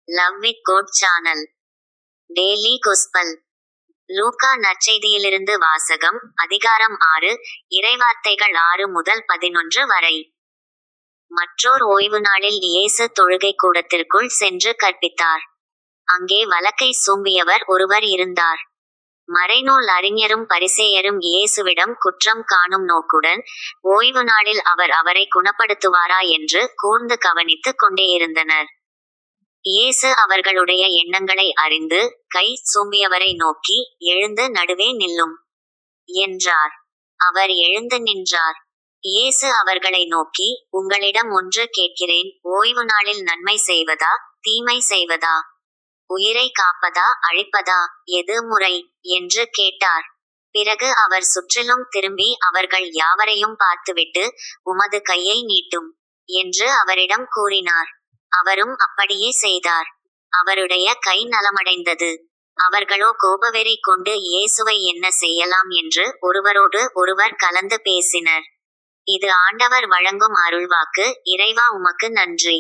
Love with God channel daily gospel லூக்கா நற்செய்தியிலிருந்து வாசகம். அதிகாரம் 6, இறைவார்த்தைகள் 6 முதல் 11 வரை. மற்றோர் ஓய்வு நாளில் இயேசு தொழுகை கூடத்திற்குள் சென்று கற்பித்தார். அங்கே வலக்கை சூம்பியவர் ஒருவர் இருந்தார். மறைநூல் அறிஞரும் பரிசேயரும் இயேசுவிடம் குற்றம் காணும் நோக்குடன், ஓய்வு நாளில் அவர் அவரை குணப்படுத்துவாரா என்று கூர்ந்து கவனித்துக் கொண்டேயிருந்தனர். இயேசு அவர்களுடைய எண்ணங்களை அறிந்து, கை சூம்பியவரை நோக்கி, எழுந்து நடுவே நில்லும் என்றார். அவர் எழுந்து நின்றார். இயேசு அவர்களை நோக்கி, உங்களிடம் ஒன்று கேட்கிறேன், ஓய்வு நாளில் நன்மை செய்வதா, தீமை செய்வதா, உயிரை காப்பதா, அழிப்பதா, எது முறை என்று கேட்டார். பிறகு அவர் சுற்றிலும் திரும்பி அவர்கள் யாவரையும் பார்த்துவிட்டு, உமது கையை நீட்டும் என்று அவரிடம் கூறினார். அவரும் அப்படியே செய்தார். அவருடைய கை நலமடைந்தது. அவர்களோ கோபவெறி கொண்டு இயேசுவை என்ன செய்யலாம் என்று ஒருவரோடு ஒருவர் கலந்து பேசினர். இது ஆண்டவர் வழங்கும் அருள்வாக்கு. இறைவா, உமக்கு நன்றி.